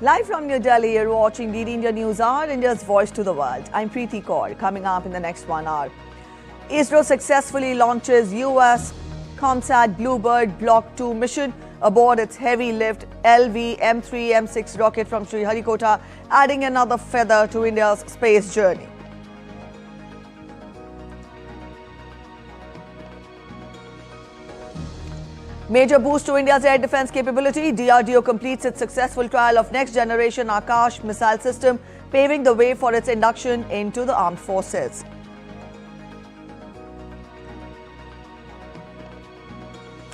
Live from New Delhi, you're watching the India Newshour, India's voice to the world. I'm Preeti Kaur. Coming up in the next 1 hour, ISRO successfully launches US ComSat BlueBird Block 2 mission aboard its heavy-lift LVM-3 M6 rocket from Sriharikota, adding another feather to India's space journey. Major boost to India's air defence capability. DRDO completes its successful trial of next-generation Akash missile system, paving the way for its induction into the armed forces.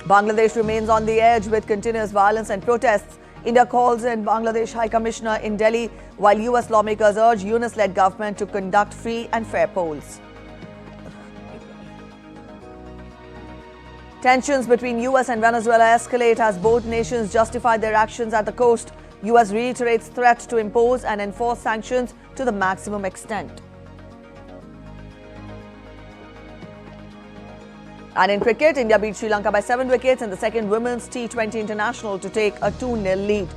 Bangladesh remains on the edge with continuous violence and protests. India calls in Bangladesh High Commissioner in Delhi, while US lawmakers urge UNIS-led government to conduct free and fair polls. Tensions between US and Venezuela escalate as both nations justify their actions at the coast. US reiterates threat to impose and enforce sanctions to the maximum extent. And in cricket, India beat Sri Lanka by 7 wickets in the second Women's T20 International to take a 2-0 lead.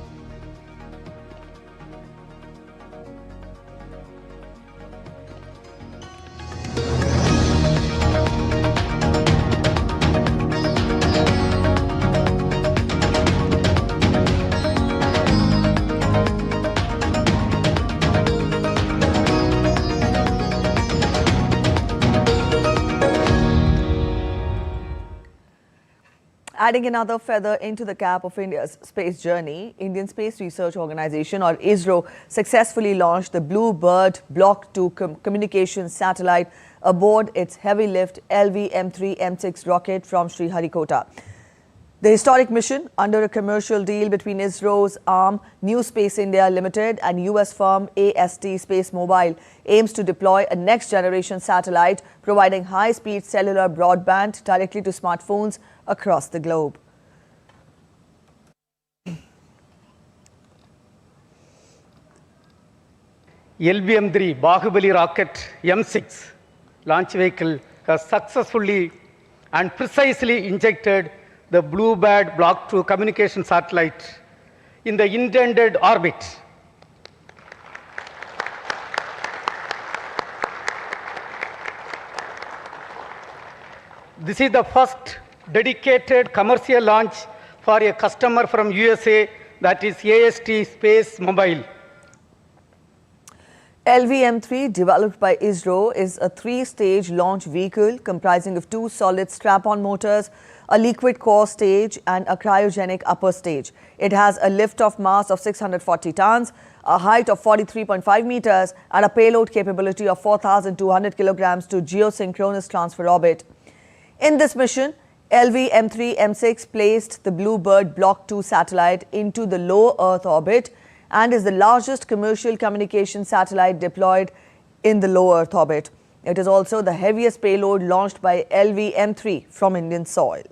Adding another feather into the cap of India's space journey, Indian Space Research Organisation or ISRO successfully launched the BlueBird Block 2 communications satellite aboard its heavy-lift LVM-3 M6 rocket from Sriharikota. The historic mission, under a commercial deal between ISRO's arm New Space India Limited and US firm AST Space Mobile, aims to deploy a next-generation satellite providing high-speed cellular broadband directly to smartphones across the globe. LVM-3 Bahubali rocket M6 launch vehicle has successfully and precisely injected the BlueBird Block 2 communication satellite in the intended orbit. This is the first dedicated commercial launch for a customer from USA, that is AST Space Mobile. LVM-3, developed by ISRO, is a 3-stage launch vehicle comprising of 2 solid strap-on motors, a liquid core stage and a cryogenic upper stage. It has a lift-off mass of 640 tons, a height of 43.5 meters and a payload capability of 4,200 kilograms to geosynchronous transfer orbit. In this mission, LVM-3 M6 placed the BlueBird Block 2 satellite into the low Earth orbit and is the largest commercial communication satellite deployed in the low Earth orbit. It is also the heaviest payload launched by LVM-3 from Indian soil.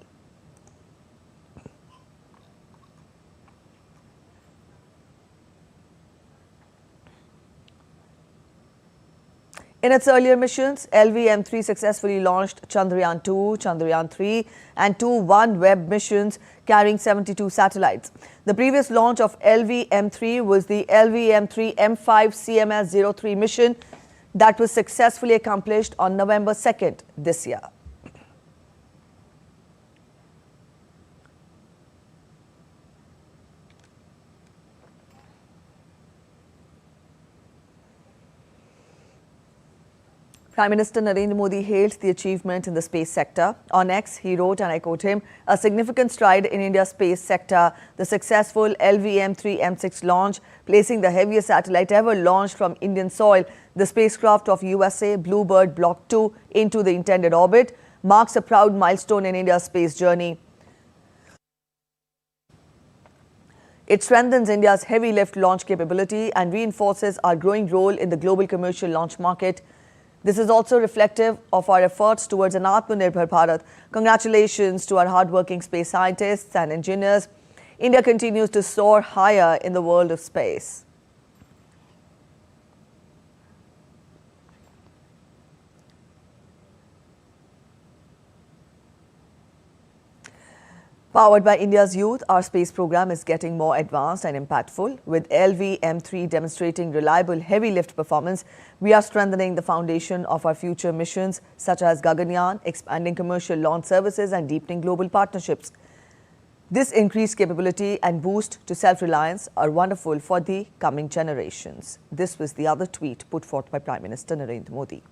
In its earlier missions, LVM-3 successfully launched Chandrayaan-2, Chandrayaan-3 and 2 OneWeb missions carrying 72 satellites. The previous launch of LVM-3 was the LVM-3 M5 CMS-03 mission that was successfully accomplished on November 2nd this year. Prime Minister Narendra Modi hailed the achievement in the space sector. On X, he wrote, and I quote him, "A significant stride in India's space sector, the successful LVM-3 M6 launch, placing the heaviest satellite ever launched from Indian soil, the spacecraft of USA BlueBird Block 2 into the intended orbit, marks a proud milestone in India's space journey. It strengthens India's heavy lift launch capability and reinforces our growing role in the global commercial launch market. This is also reflective of our efforts towards an Atmanirbhar Bharat. Congratulations to our hardworking space scientists and engineers. India continues to soar higher in the world of space." Powered by India's youth, our space program is getting more advanced and impactful. With LVM-3 demonstrating reliable heavy lift performance, we are strengthening the foundation of our future missions such as Gaganyaan, expanding commercial launch services and deepening global partnerships. This increased capability and boost to self-reliance are wonderful for the coming generations. This was the other tweet put forth by Prime Minister Narendra Modi.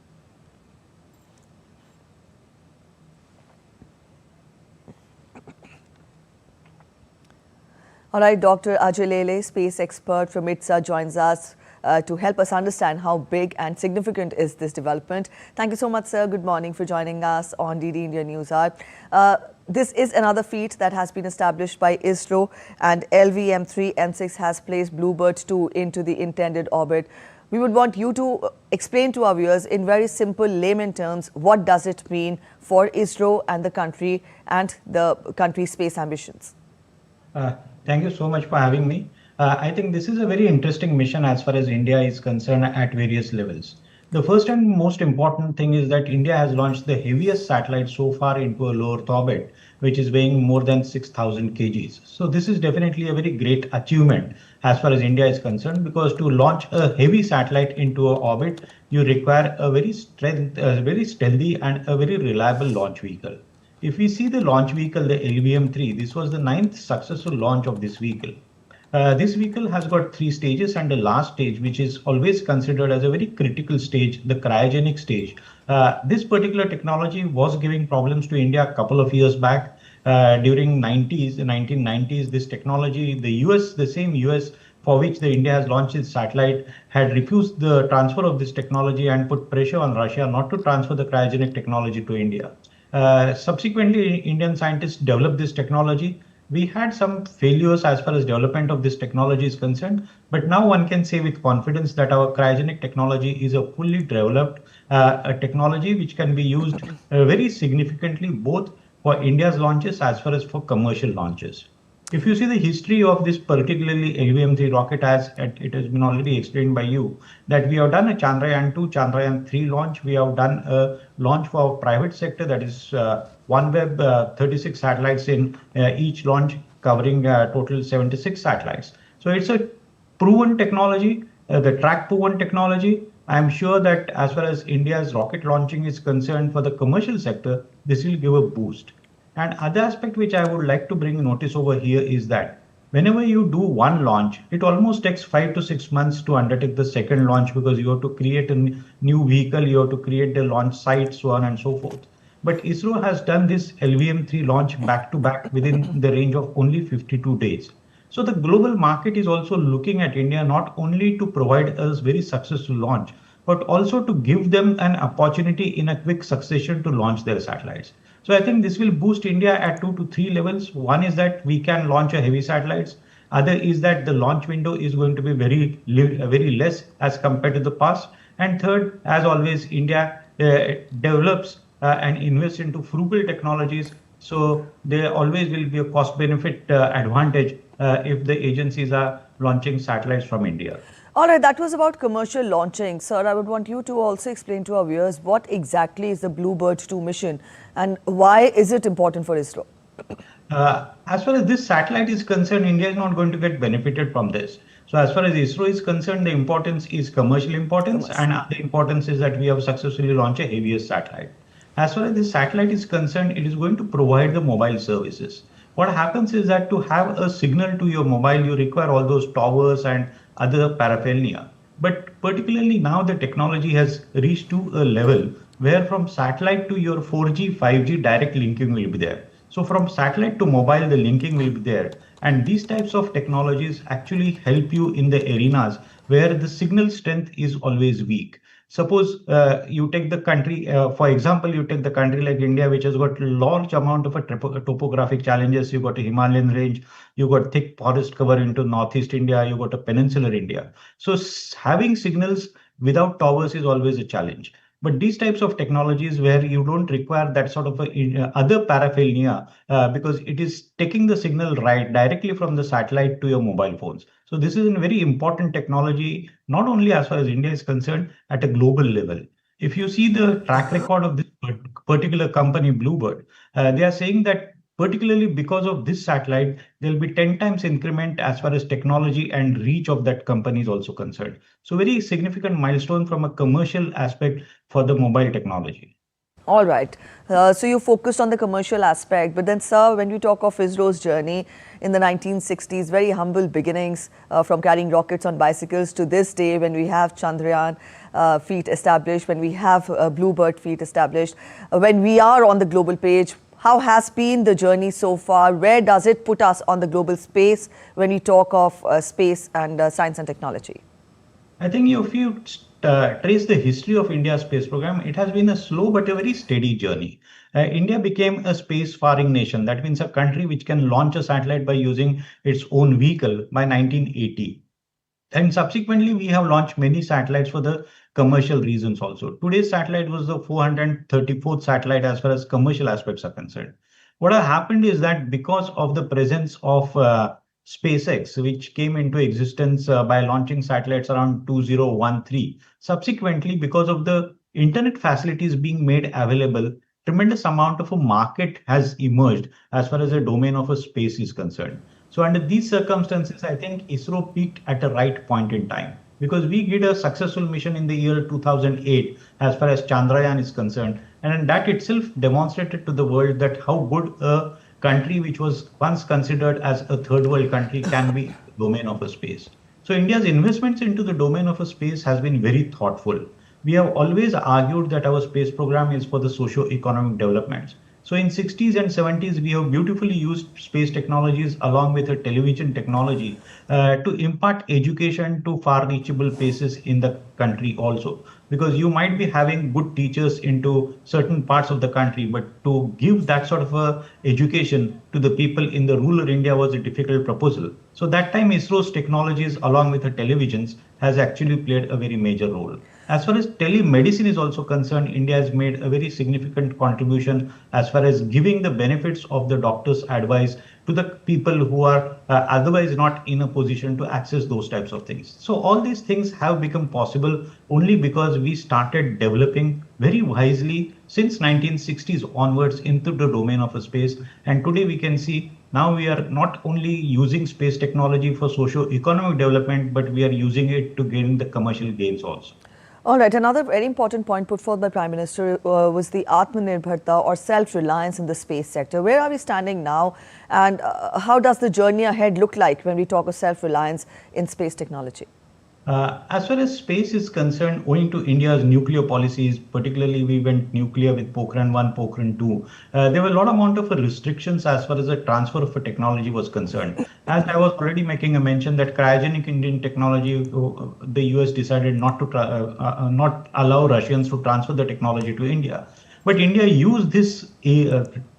All right, Dr. Ajay Lele, space expert from ITSA, joins us to help us understand how big and significant is this development. Thank you so much, sir. Good morning for joining us on DD India Newshour. This is another feat that has been established by ISRO, and LVM-3 M6 has placed BlueBird 2 into the intended orbit. We would want you to explain to our viewers in very simple layman terms, what does it mean for ISRO and the country's space ambitions? Thank you so much for having me. I think this is a very interesting mission as far as India is concerned at various levels. The first and most important thing is that India has launched the heaviest satellite so far into a low Earth orbit, which is weighing more than 6,000 kgs. So this is definitely a very great achievement as far as India is concerned, because to launch a heavy satellite into an orbit, you require a very stealthy and a very reliable launch vehicle. If we see the launch vehicle, the LVM-3, this was the 9th successful launch of this vehicle. This vehicle has got 3 stages, and the last stage, which is always considered as a very critical stage, the cryogenic stage. This particular technology was giving problems to India a couple of years back. During the 1990s, this technology, the same US for which the India has launched its satellite, had refused the transfer of this technology and put pressure on Russia not to transfer the cryogenic technology to India. Subsequently, Indian scientists developed this technology. We had some failures as far as development of this technology is concerned, but now one can say with confidence that our cryogenic technology is a fully developed a technology which can be used very significantly both for India's launches as well as for commercial launches. If you see the history of this particularly LVM-3 rocket, as it has been already explained by you, that we have done a Chandrayaan-2, Chandrayaan-3 launch. We have done a launch for private sector, that is OneWeb, 36 satellites in each launch, covering total 76 satellites. So it's a proven technology, the track proven technology. I'm sure that as far as India's rocket launching is concerned for the commercial sector, this will give a boost. And other aspect which I would like to bring notice over here is that whenever you do one launch, it almost takes 5 to 6 months to undertake the second launch, because you have to create a new vehicle, you have to create the launch site, so on and so forth. But ISRO has done this LVM-3 launch back to back within the range of only 52 days. So the global market is also looking at India not only to provide us very successful launch, but also to give them an opportunity in a quick succession to launch their satellites. So I think this will boost India at 2 to 3 levels. One is that we can launch a heavy satellites. Other is that the launch window is going to be very less as compared to the past. And third, as always, India develops and invests into frugal technologies. So there always will be a cost benefit advantage if the agencies are launching satellites from India. All right, that was about commercial launching. Sir, I would want you to also explain to our viewers what exactly is the BlueBird 2 mission and why is it important for ISRO? As far as this satellite is concerned, India is not going to get benefited from this. So as far as ISRO is concerned, the importance is commercial importance, and the importance is that we have successfully launched a heaviest satellite. As far as this satellite is concerned, it is going to provide the mobile services. What happens is that to have a signal to your mobile, you require all those towers and other paraphernalia. But particularly now the technology has reached to a level where from satellite to your 4G, 5G direct linking will be there. So from satellite to mobile, the linking will be there. And these types of technologies actually help you in the arenas where the signal strength is always weak. Suppose you take the country, for example, you take the country like India, which has got large amount of topographic challenges. You got a Himalayan range, you got thick forest cover into Northeast India, you got a peninsular India. So having signals without towers is always a challenge. But these types of technologies where you don't require that sort of other paraphernalia because it is taking the signal right directly from the satellite to your mobile phones. So this is a very important technology, not only as far as India is concerned, at a global level. If you see the track record of this particular company, BlueBird, they are saying that particularly because of this satellite, there'll be 10 times increment as far as technology and reach of that company is also concerned. So very significant milestone from a commercial aspect for the mobile technology. All right. So you focused on the commercial aspect, but then, sir, when you talk of ISRO's journey in the 1960s, very humble beginnings from carrying rockets on bicycles to this day when we have Chandrayaan feet established, when we have BlueBird feet established, when we are on the global page, how has been the journey so far? Where does it put us on the global space when we talk of space and science and technology? I think if you trace the history of India's space program, it has been a slow but a very steady journey. India became a space-faring nation. That means a country which can launch a satellite by using its own vehicle by 1980. And subsequently, we have launched many satellites for the commercial reasons also. Today's satellite was the 434th satellite as far as commercial aspects are concerned. What has happened is that because of the presence of SpaceX, which came into existence by launching satellites around 2013. Subsequently, because of the internet facilities being made available, tremendous amount of a market has emerged as far as the domain of a space is concerned. So under these circumstances, I think ISRO peaked at a right point in time because we did a successful mission in the year 2008 as far as Chandrayaan is concerned. And that itself demonstrated to the world that how good a country which was once considered as a third world country can be in the domain of a space. So India's investments into the domain of a space has been very thoughtful. We have always argued that our space program is for the socio-economic developments. So in 60s and 70s, we have beautifully used space technologies along with a television technology to impart education to far reachable places in the country also. Because you might be having good teachers into certain parts of the country, but to give that sort of a education to the people in the rural India was a difficult proposal. So that time ISRO's technologies along with the televisions has actually played a very major role. As far as telemedicine is also concerned, India has made a very significant contribution as far as giving the benefits of the doctor's advice to the people who are otherwise not in a position to access those types of things. So all these things have become possible only because we started developing very wisely since 1960s onwards into the domain of a space. And today we can see now we are not only using space technology for socio-economic development, but we are using it to gain the commercial gains also. All right, another very important point put forth by Prime Minister was the Atmanirbharta or self-reliance in the space sector. Where are we standing now, and how does the journey ahead look like when we talk of self-reliance in space technology? As far as space is concerned, owing to India's nuclear policies, particularly we went nuclear with Pokhran 1, Pokhran 2, there were a lot amount of restrictions as far as the transfer of technology was concerned. As I was already making a mention that cryogenic Indian technology, the US decided not to not allow Russians to transfer the technology to India. But India used this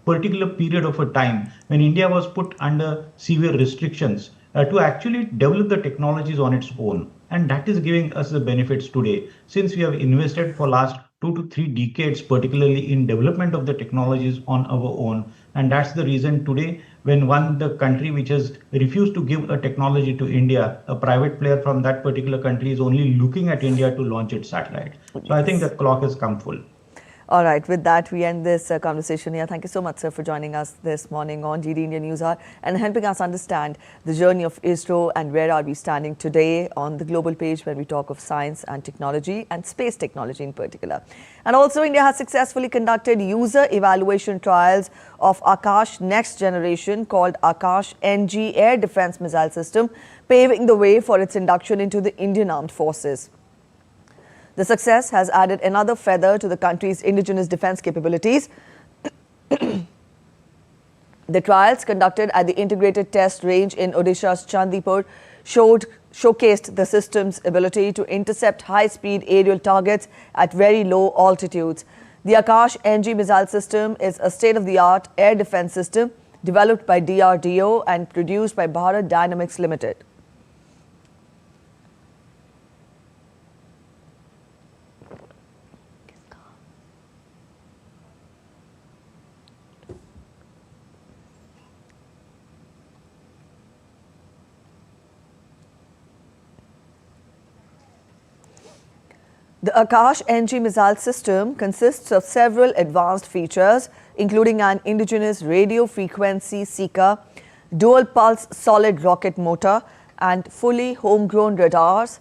particular period of a time when India was put under severe restrictions to actually develop the technologies on its own. And that is giving us the benefits today, since we have invested for last 2 to 3 decades, particularly in development of the technologies on our own. And that's the reason today, when the country which has refused to give a technology to India, a private player from that particular country is only looking at India to launch its satellite. So I think the clock has come full. All right, with that, we end this conversation here. Thank you so much, sir, for joining us this morning on GD India Newshour and helping us understand the journey of ISRO and where are we standing today on the global page when we talk of science and technology and space technology in particular. And also, India has successfully conducted user evaluation trials of Akash next generation called Akash NG air defense missile system, paving the way for its induction into the Indian Armed Forces. The success has added another feather to the country's indigenous defense capabilities. The trials conducted at the Integrated Test Range in Odisha's Chandipur showcased the system's ability to intercept high-speed aerial targets at very low altitudes. The Akash NG missile system is a state-of-the-art air defense system developed by DRDO and produced by Bharat Dynamics Limited. The Akash NG missile system consists of several advanced features, including an indigenous radio frequency seeker, dual pulse solid rocket motor, and fully homegrown radars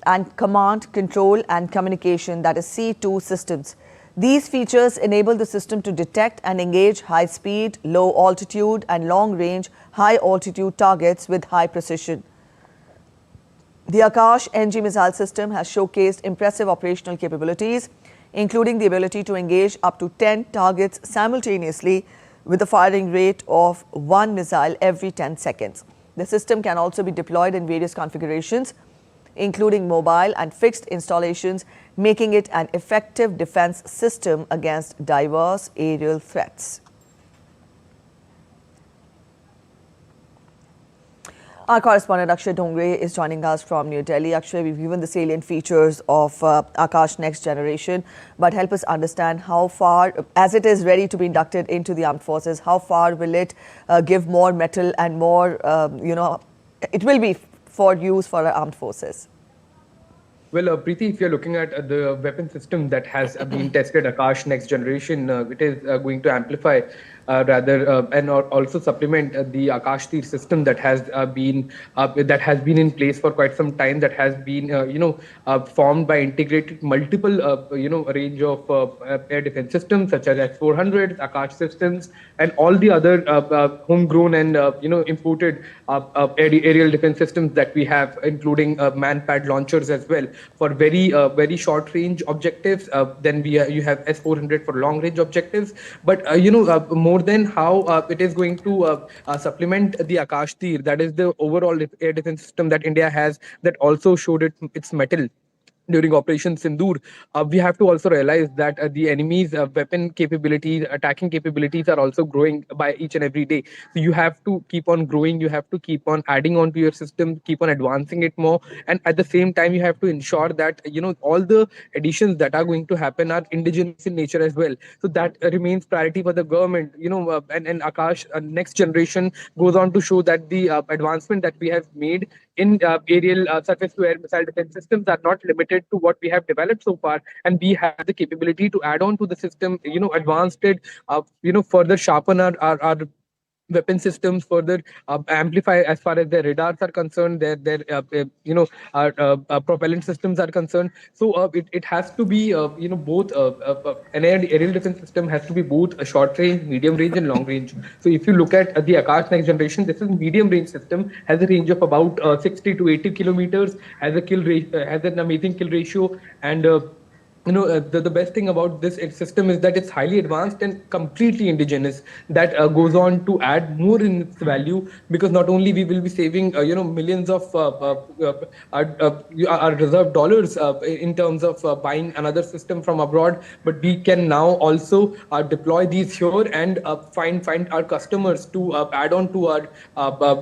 and command, control, and communication, that is C2 systems. These features enable the system to detect and engage high-speed, low-altitude, and long-range, high-altitude targets with high precision. The Akash NG missile system has showcased impressive operational capabilities, including the ability to engage up to 10 targets simultaneously with a firing rate of one missile every 10 seconds. The system can also be deployed in various configurations, including mobile and fixed installations, making it an effective defense system against diverse aerial threats. Our correspondent Akshay Dongre is joining us from New Delhi. Akshay, we've given the salient features of Akash Next Generation, but help us understand how far, as it is ready to be inducted into the armed forces, how far will it give more mettle and more, it will be for use for our armed forces? Well, Preeti, if you're looking at the weapon system that has been tested, Akash Next Generation, it is going to amplify and also supplement the Akash Tir system that has been in place for quite some time. That has been formed by integrated multiple range of air defense systems such as S-400, Akash systems, and all the other homegrown and imported aerial defense systems that we have, including man-pad launchers as well for very short range objectives. Then you have S-400 for long range objectives. But more than how it is going to supplement the Akash Tir, that is the overall air defense system that India has, that also showed its mettle during Operation Sindoor. We have to also realize that the enemy's weapon capabilities, attacking capabilities are also growing by each and every day. So you have to keep on growing, you have to keep on adding on to your system, keep on advancing it more. And at the same time, you have to ensure that, all the additions that are going to happen are indigenous in nature as well. So that remains priority for the government, and Akash Next Generation goes on to show that the advancement that we have made in aerial surface-to-air missile defense systems are not limited to what we have developed so far, and we have the capability to add on to the system, advance it, further sharpen our weapon systems, further amplify as far as their radars are concerned, their propellant systems are concerned. So it has to be both an aerial defense system has to be both a short range, medium range, and long range. So if you look at the Akash Next Generation, this is medium range system, has a range of about 60 to 80 kilometers, has an amazing kill ratio, and the best thing about this system is that it's highly advanced and completely indigenous. That goes on to add more in its value, because not only we will be saving millions of our reserve dollars in terms of buying another system from abroad, but we can now also deploy these here and find our customers to add on to our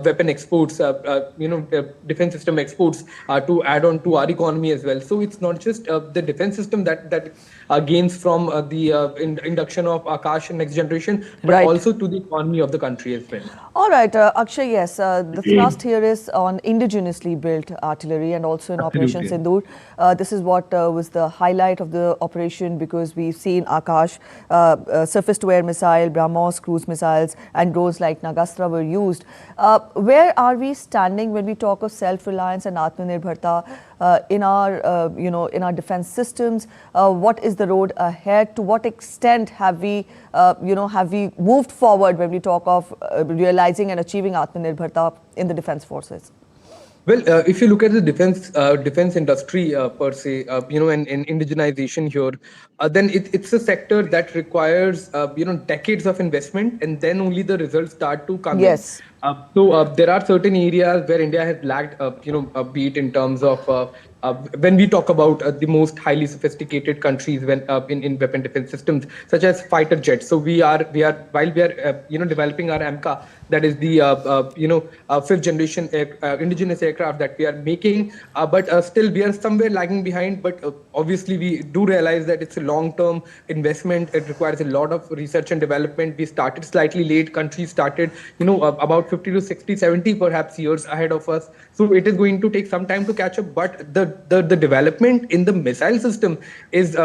weapon exports, defense system exports, to add on to our economy as well. So it's not just the defense system that gains from the induction of Akash Next Generation, but also to the economy of the country as well. All right, Akshay, yes, the thrust here is on indigenously built artillery and also in Operation Sindoor. This is what was the highlight of the operation, because we've seen Akash, surface-to-air missile, BrahMos cruise missiles, and drones like Nagastra were used. Where are we standing when we talk of self-reliance and Atmanirbharta in our defense systems? What is the road ahead? To what extent have we moved forward when we talk of realizing and achieving Atmanirbharta in the defense forces? Well, if you look at the defense industry per se, and indigenization here, then it's a sector that requires decades of investment, and then only the results start to come in. So there are certain areas where India has lagged, be it in terms of when we talk about the most highly sophisticated countries when in weapon defense systems, such as fighter jets. So we are while we are developing our AMCA, that is the fifth generation indigenous aircraft that we are making, but still we are somewhere lagging behind. But obviously we do realize that it's a long-term investment. It requires a lot of research and development. We started slightly late. Countries started about about 50 to 60, 70 perhaps years ahead of us. So it is going to take some time to catch up. But the development in the missile system is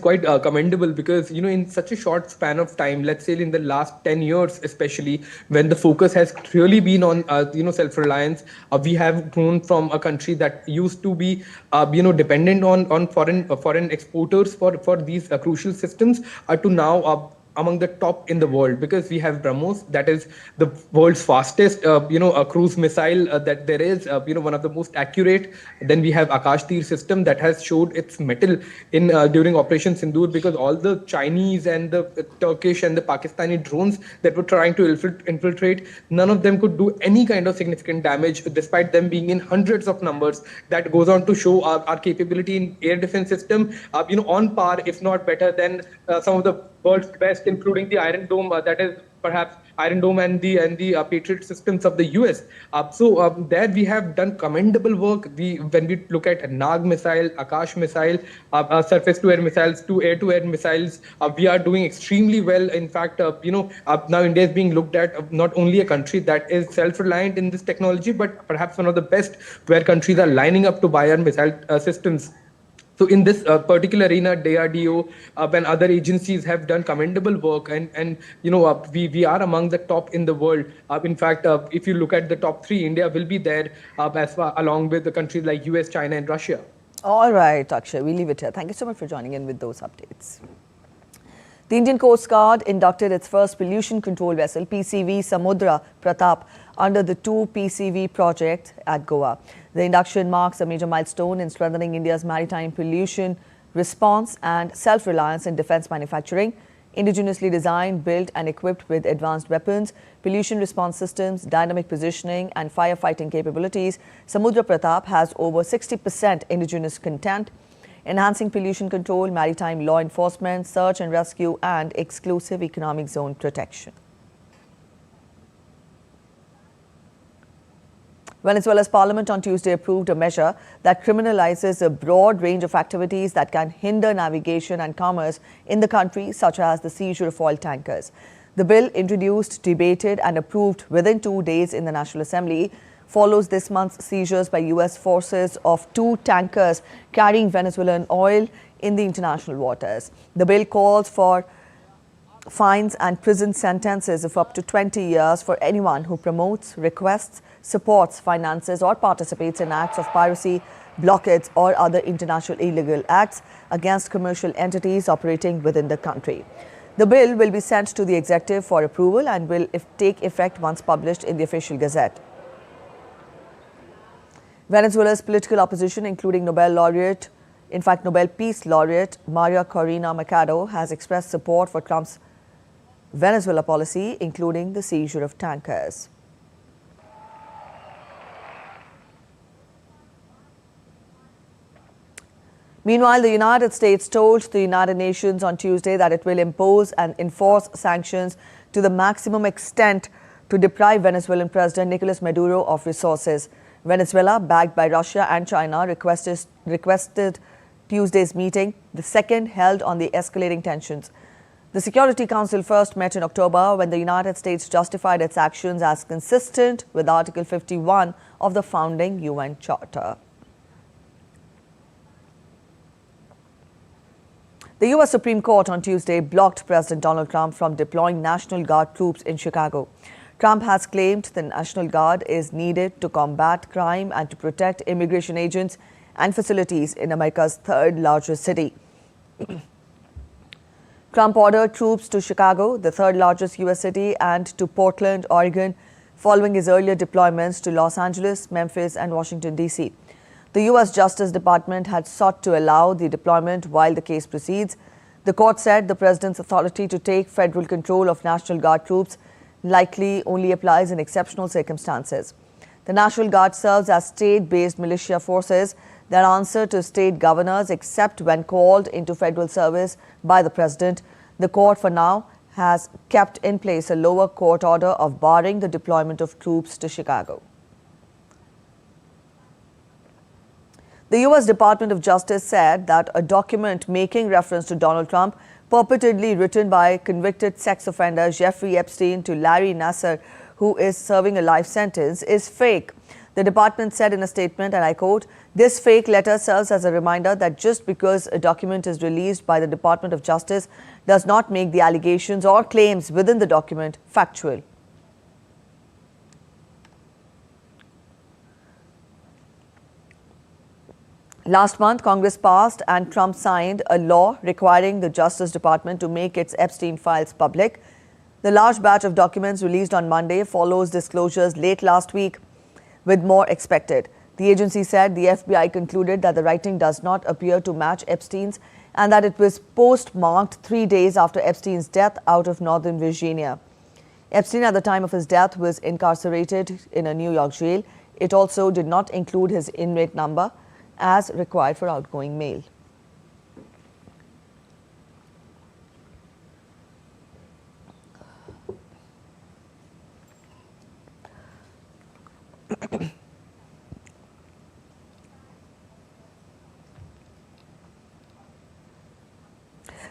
quite commendable, because in such a short span of time, let's say in the last 10 years especially, when the focus has really been on self-reliance, we have grown from a country that used to be dependent on foreign exporters for these crucial systems, to now among the top in the world, because we have BrahMos, that is the world's fastest a cruise missile that there is, one of the most accurate. Then we have Akash Tir system that has showed its mettle in during Operation Sindoor, because all the Chinese and the Turkish and the Pakistani drones that were trying to infiltrate, none of them could do any kind of significant damage, despite them being in hundreds of numbers. That goes on to show our capability in air defense system, on par, if not better than some of the world's best, including the Iron Dome, that is perhaps Iron Dome and the Patriot systems of the US. There we have done commendable work. When we look at Nag missile, Akash missile, surface-to-air missiles, to air-to-air missiles, we are doing extremely well. In fact, now India is being looked at not only a country that is self-reliant in this technology, but perhaps one of the best, where countries are lining up to buy our missile systems. So in this particular arena, DRDO and other agencies have done commendable work, and we are among the top in the world. In fact, if you look at the top 3, India will be there along with the countries like US, China, and Russia. All right, Akshay, we'll leave it here. Thank you so much for joining in with those updates. The Indian Coast Guard inducted its first pollution control vessel, PCV Samudra Pratap, under the 2 PCV project at Goa. The induction marks a major milestone in strengthening India's maritime pollution response and self-reliance in defense manufacturing. Indigenously designed, built and equipped with advanced weapons, pollution response systems, dynamic positioning and firefighting capabilities, Samudra Pratap has over 60% indigenous content, enhancing pollution control, maritime law enforcement, search and rescue and exclusive economic zone protection. Venezuela's parliament on Tuesday approved a measure that criminalizes a broad range of activities that can hinder navigation and commerce in the country, such as the seizure of oil tankers. The bill, introduced, debated and approved within 2 days in the National Assembly, follows this month's seizures by US forces of 2 tankers carrying Venezuelan oil in the international waters. The bill calls for fines and prison sentences of up to 20 years for anyone who promotes, requests, supports, finances or participates in acts of piracy, blockades or other international illegal acts against commercial entities operating within the country. The bill will be sent to the executive for approval and will take effect once published in the official gazette. Venezuela's political opposition, including Nobel Peace Laureate Maria Corina Machado, has expressed support for Trump's Venezuela policy, including the seizure of tankers. Meanwhile, the United States told the United Nations on Tuesday that it will impose and enforce sanctions to the maximum extent to deprive Venezuelan President Nicolas Maduro of resources. Venezuela, backed by Russia and China, requested Tuesday's meeting, the second held on the escalating tensions. The Security Council first met in October when the United States justified its actions as consistent with Article 51 of the founding UN Charter. The US Supreme Court on Tuesday blocked President Donald Trump from deploying National Guard troops in Chicago. Trump has claimed the National Guard is needed to combat crime and to protect immigration agents and facilities in America's third largest city. Trump ordered troops to Chicago, the third largest U.S. city, and to Portland, Oregon, following his earlier deployments to Los Angeles, Memphis, and Washington, D.C. The U.S. Justice Department had sought to allow the deployment while the case proceeds. The court said the president's authority to take federal control of National Guard troops likely only applies in exceptional circumstances. The National Guard serves as state-based militia forces that answer to state governors except when called into federal service by the president. The court for now has kept in place a lower court order of barring the deployment of troops to Chicago. The U.S. Department of Justice said that a document making reference to Donald Trump, purportedly written by convicted sex offender Jeffrey Epstein to Larry Nassar, who is serving a life sentence, is fake. The department said in a statement, and I quote, "This fake letter serves as a reminder that just because a document is released by the Department of Justice does not make the allegations or claims within the document factual." Last month, Congress passed and Trump signed a law requiring the Justice Department to make its Epstein files public. The large batch of documents released on Monday follows disclosures late last week, with more expected. The agency said the FBI concluded that the writing does not appear to match Epstein's and that it was postmarked 3 days after Epstein's death out of Northern Virginia. Epstein, at the time of his death, was incarcerated in a New York jail. It also did not include his inmate number as required for outgoing mail.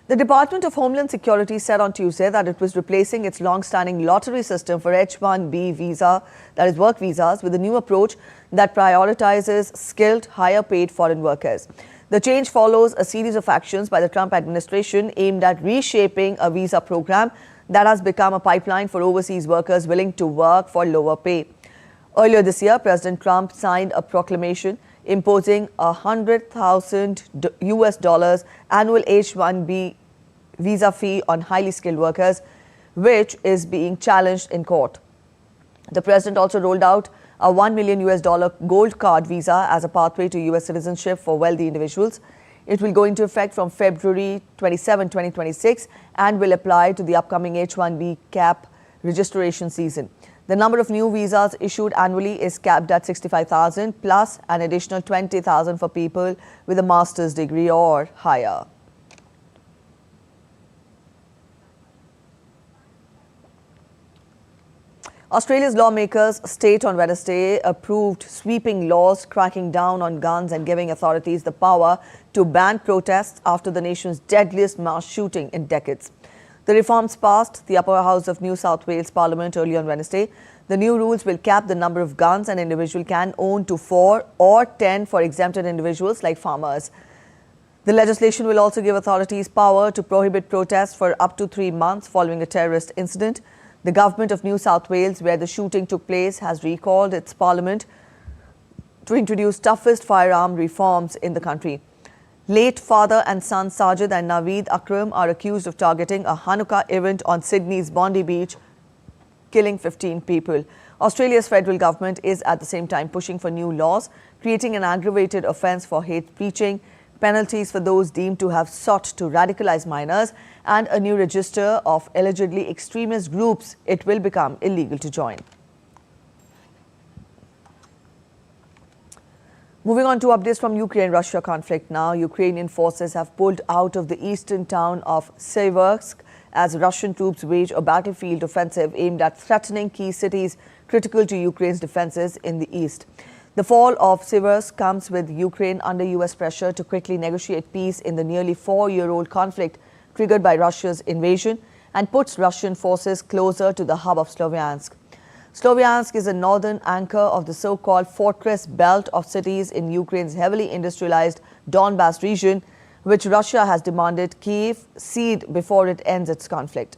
The Department of Homeland Security said on Tuesday that it was replacing its long-standing lottery system for H1B visa, that is work visas, with a new approach that prioritizes skilled, higher-paid foreign workers. The change follows a series of actions by the Trump administration aimed at reshaping a visa program that has become a pipeline for overseas workers willing to work for lower pay. Earlier this year, President Trump signed a proclamation imposing a $100,000 annual H1B visa fee on highly skilled workers, which is being challenged in court. The president also rolled out a $1 million gold card visa as a pathway to US citizenship for wealthy individuals. It will go into effect from February 27, 2026 and will apply to the upcoming H1B cap registration season. The number of new visas issued annually is capped at 65,000 plus an additional 20,000 for people with a master's degree or higher. Australia's lawmakers state on Wednesday approved sweeping laws cracking down on guns and giving authorities the power to ban protests after the nation's deadliest mass shooting in decades. The reforms passed the upper house of New South Wales Parliament early on Wednesday. The new rules will cap the number of guns an individual can own to 4 or 10 for exempted individuals like farmers. The legislation will also give authorities power to prohibit protests for up to 3 months following a terrorist incident. The government of New South Wales, where the shooting took place, has recalled its parliament to introduce toughest firearm reforms in the country. Late father and son Sajid and Naveed Akram are accused of targeting a Hanukkah event on Sydney's Bondi Beach, killing 15 people. Australia's federal government is at the same time pushing for new laws, creating an aggravated offence for hate preaching, penalties for those deemed to have sought to radicalize minors, and a new register of allegedly extremist groups it will become illegal to join. Moving on to updates from Ukraine-Russia conflict now. Ukrainian forces have pulled out of the eastern town of Seversk as Russian troops wage a battlefield offensive aimed at threatening key cities critical to Ukraine's defenses in the east. The fall of Seversk comes with Ukraine under US pressure to quickly negotiate peace in the nearly 4-year-old conflict triggered by Russia's invasion and puts Russian forces closer to the hub of Sloviansk. Sloviansk is a northern anchor of the so-called fortress belt of cities in Ukraine's heavily industrialized Donbas region, which Russia has demanded Kyiv cede before it ends its conflict.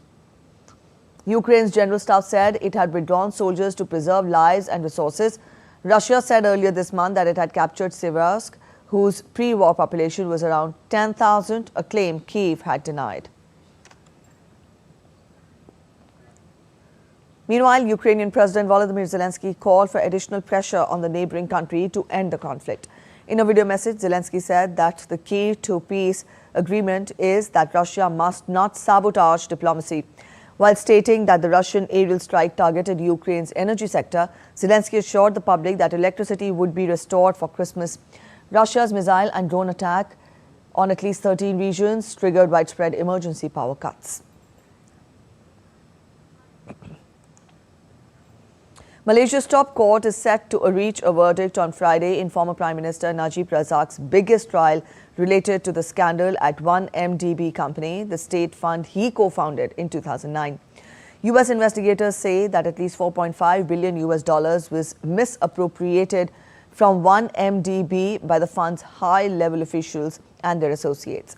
Ukraine's general staff said it had withdrawn soldiers to preserve lives and resources. Russia said earlier this month that it had captured Seversk, whose pre-war population was around 10,000, a claim Kyiv had denied. Meanwhile, Ukrainian President Volodymyr Zelensky called for additional pressure on the neighboring country to end the conflict. In a video message, Zelensky said that the key to peace agreement is that Russia must not sabotage diplomacy. While stating that the Russian aerial strike targeted Ukraine's energy sector, Zelensky assured the public that electricity would be restored for Christmas. Russia's missile and drone attack on at least 13 regions triggered widespread emergency power cuts. Malaysia's top court is set to reach a verdict on Friday in former Prime Minister Najib Razak's biggest trial related to the scandal at 1MDB company, the state fund he co-founded in 2009. US investigators say that at least $4.5 billion was misappropriated from 1MDB by the fund's high-level officials and their associates.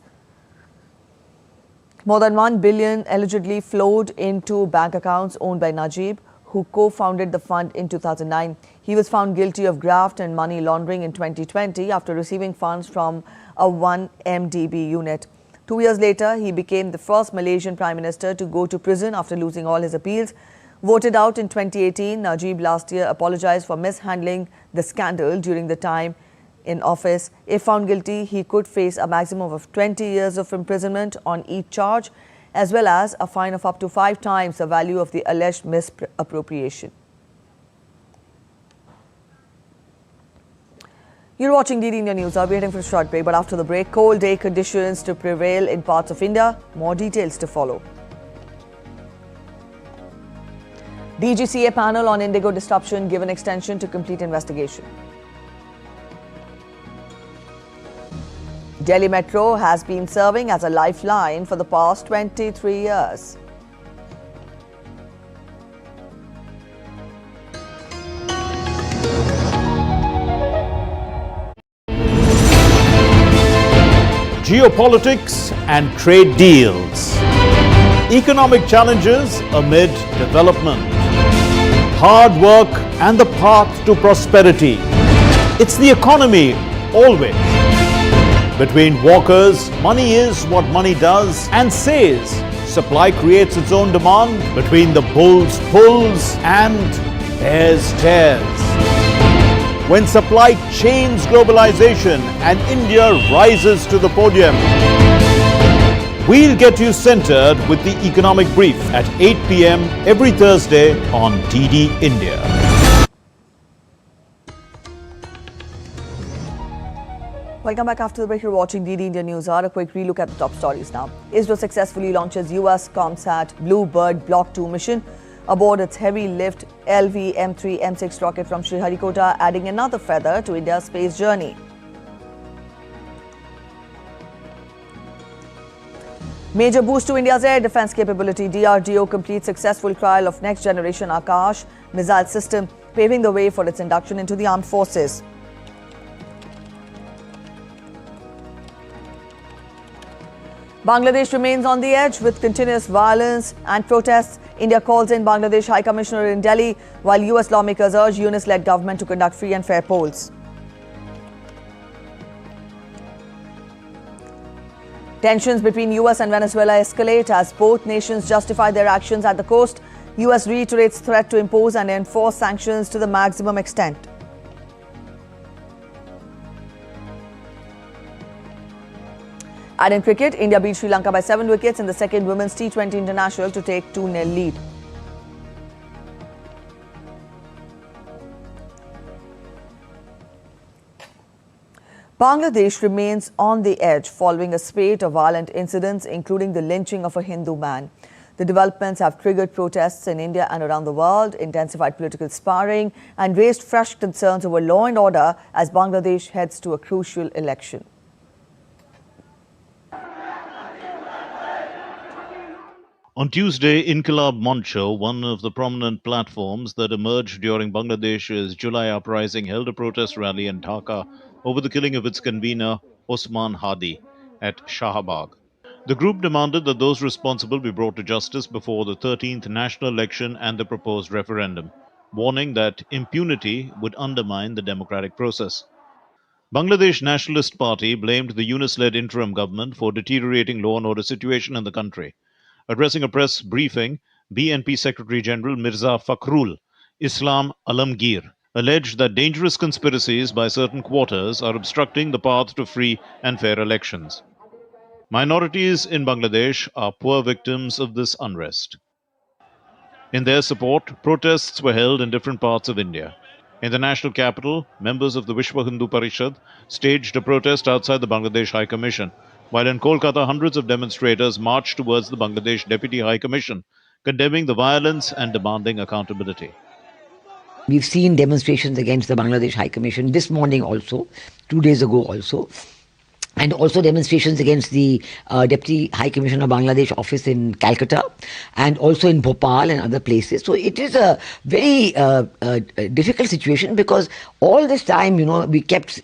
More than $1 billion allegedly flowed into bank accounts owned by Najib, who co-founded the fund in 2009. He was found guilty of graft and money laundering in 2020 after receiving funds from a 1MDB unit. 2 years later, he became the first Malaysian Prime Minister to go to prison after losing all his appeals. Voted out in 2018, Najib last year apologized for mishandling the scandal during the time in office. If found guilty, he could face a maximum of 20 years of imprisonment on each charge, as well as a fine of up to 5 times the value of the alleged misappropriation. You're watching DD India News. I'll be waiting for a short break, but after the break, cold day conditions to prevail in parts of India. More details to follow. DGCA panel on IndiGo disruption given extension to complete investigation. Delhi Metro has been serving as a lifeline for the past 23 years. Geopolitics and trade deals. Economic challenges amid development. Hard work and the path to prosperity. It's the economy always. Between walkers, money is what money does and says. Supply creates its own demand. Between the bulls pulls and bears tears. When supply chains globalization and India rises to the podium. We'll get you centered with the economic brief at 8 p.m. every Thursday on DD India. Welcome back after the break. You're watching DD India News. A quick relook at the top stories now. ISRO successfully launches US ComSat BlueBird Block 2 mission aboard its heavy lift LVM-3 M6 rocket from Sriharikota, adding another feather to India's space journey. Major boost to India's air defense capability. DRDO completes successful trial of next generation Akash missile system, paving the way for its induction into the armed forces. Bangladesh remains on the edge with continuous violence and protests. India calls in Bangladesh High Commissioner in Delhi, while US lawmakers urge UNIS-led government to conduct free and fair polls. Tensions between US and Venezuela escalate as both nations justify their actions at the coast. US reiterates threat to impose and enforce sanctions to the maximum extent. And in cricket, India beat Sri Lanka by 7 wickets in the second Women's T20 International to take 2-0 lead. Bangladesh remains on the edge following a spate of violent incidents, including the lynching of a Hindu man. The developments have triggered protests in India and around the world, intensified political sparring, and raised fresh concerns over law and order as Bangladesh heads to a crucial election. On Tuesday, Inqilab Moncho, one of the prominent platforms that emerged during Bangladesh's July uprising, held a protest rally in Dhaka over the killing of its convener, Osman Hadi, at Shahbag. The group demanded that those responsible be brought to justice before the 13th national election and the proposed referendum, warning that impunity would undermine the democratic process. Bangladesh Nationalist Party blamed the UNIS-led interim government for deteriorating law and order situation in the country. Addressing a press briefing, BNP Secretary General Mirza Fakhrul Islam Alamgir alleged that dangerous conspiracies by certain quarters are obstructing the path to free and fair elections. Minorities in Bangladesh are poor victims of this unrest. In their support, protests were held in different parts of India. In the national capital, members of the Vishwa Hindu Parishad staged a protest outside the Bangladesh High Commission, while in Kolkata, hundreds of demonstrators marched towards the Bangladesh Deputy High Commission, condemning the violence and demanding accountability. We've seen demonstrations against the Bangladesh High Commission this morning also, 2 days ago also, and also demonstrations against the Deputy High Commissioner of Bangladesh office in Calcutta. and also in Bhopal and other places. So it is a very difficult situation, because all this time, we kept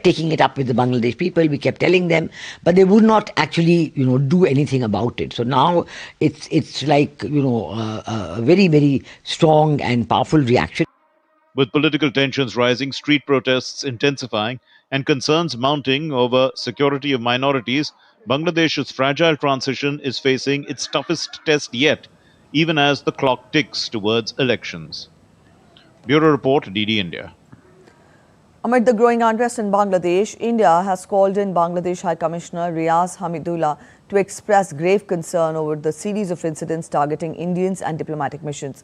taking it up with the Bangladesh people. We kept telling them, but they would not actually, do anything about it. So now it's like, a very, very strong and powerful reaction. With political tensions rising, street protests intensifying, and concerns mounting over security of minorities, Bangladesh's fragile transition is facing its toughest test yet, even as the clock ticks towards elections. Bureau Report, DD India. Amid the growing unrest in Bangladesh, India has called in Bangladesh High Commissioner Riaz Hamidullah to express grave concern over the series of incidents targeting Indians and diplomatic missions.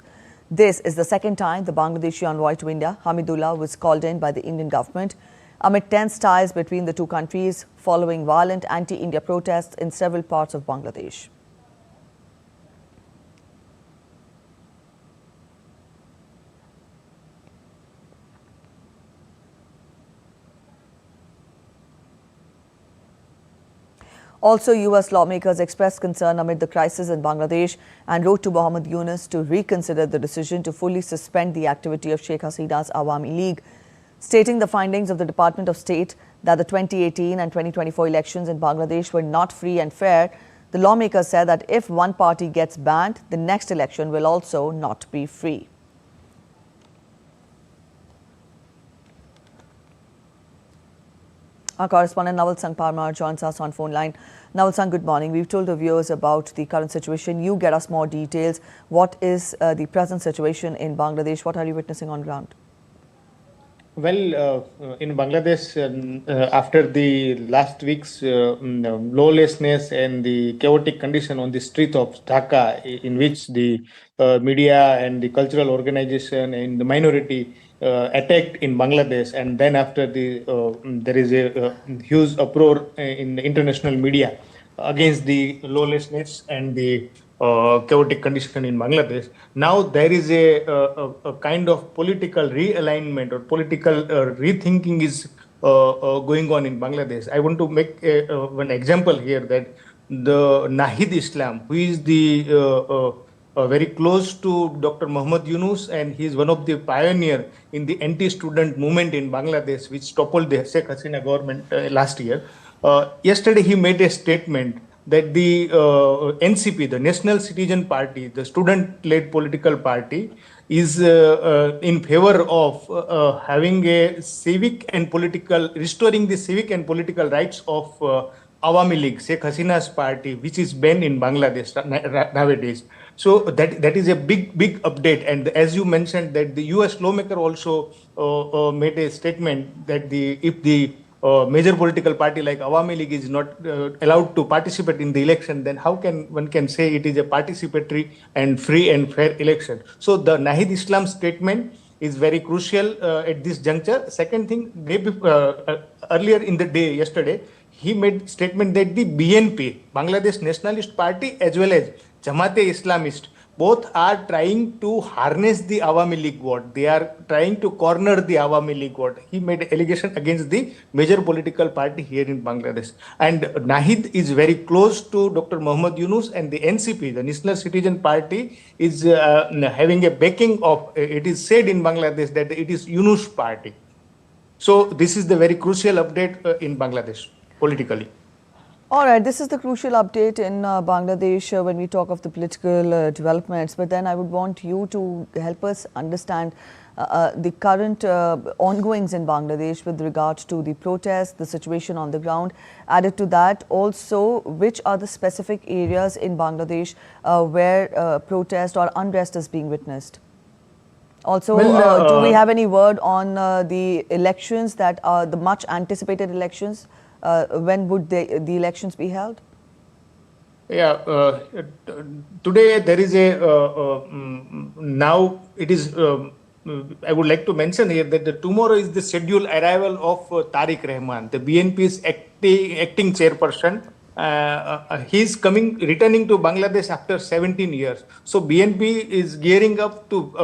This is the second time the Bangladeshi envoy to India, Hamidullah, was called in by the Indian government amid tense ties between the two countries following violent anti-India protests in several parts of Bangladesh. Also, US lawmakers expressed concern amid the crisis in Bangladesh and wrote to Mohammed Yunus to reconsider the decision to fully suspend the activity of Sheikh Hasina's Awami League, stating the findings of the Department of State that the 2018 and 2024 elections in Bangladesh were not free and fair. The lawmakers said that if one party gets banned, the next election will also not be free. Our correspondent Naval Sang Parmar joins us on phone line. Naval Sang, good morning. We've told the viewers about the current situation. You get us more details. What is the present situation in Bangladesh? What are you witnessing on ground? Well, in Bangladesh, after the last week's lawlessness and the chaotic condition on the street of Dhaka, in which the media and the cultural organization and the minority attacked in Bangladesh, and then after there is a huge uproar in the international media against the lawlessness and the chaotic condition in Bangladesh. Now there is a kind of political realignment or political rethinking is going on in Bangladesh. I want to make one example here, that the Nahid Islam, who is the very close to Dr. Muhammad Yunus, and he is one of the pioneer in the anti-student movement in Bangladesh, which toppled the Sheikh Hasina government last year. Yesterday, he made a statement that the NCP, the National Citizen Party, the student-led political party, is in favor of having a civic and political, restoring the civic and political rights of Awami League, Sheikh Hasina's party, which is banned in Bangladesh nowadays. So that is a big update. And as you mentioned, that the US lawmaker also made a statement that if the major political party like Awami League is not allowed to participate in the election, then how can one say it is a participatory and free and fair election? So the Nahid Islam statement is very crucial at this juncture. Second thing, earlier in the day, yesterday, he made statement that the BNP, Bangladesh Nationalist Party, as well as Jamaat Islamist, both are trying to harness the Awami League vote. They are trying to corner the Awami League vote. He made allegation against the major political party here in Bangladesh. And Nahid is very close to Dr. Muhammad Yunus, and the NCP, the National Citizen Party, is having a backing of, it is said in Bangladesh that it is Yunus party. So this is the very crucial update in Bangladesh politically. All right, this is the crucial update in Bangladesh when we talk of the political developments. But then I would want you to help us understand the current ongoings in Bangladesh with regards to the protests, the situation on the ground. Added to that, also, which are the specific areas in Bangladesh where protest or unrest is being witnessed? Also, do we have any word on the elections that are the much anticipated elections? When would the elections be held? Yeah, today there is now it is, I would like to mention here that tomorrow is the scheduled arrival of Tariq Rahman, the BNP's acting chairperson. He is returning to Bangladesh after 17 years. So BNP is gearing up to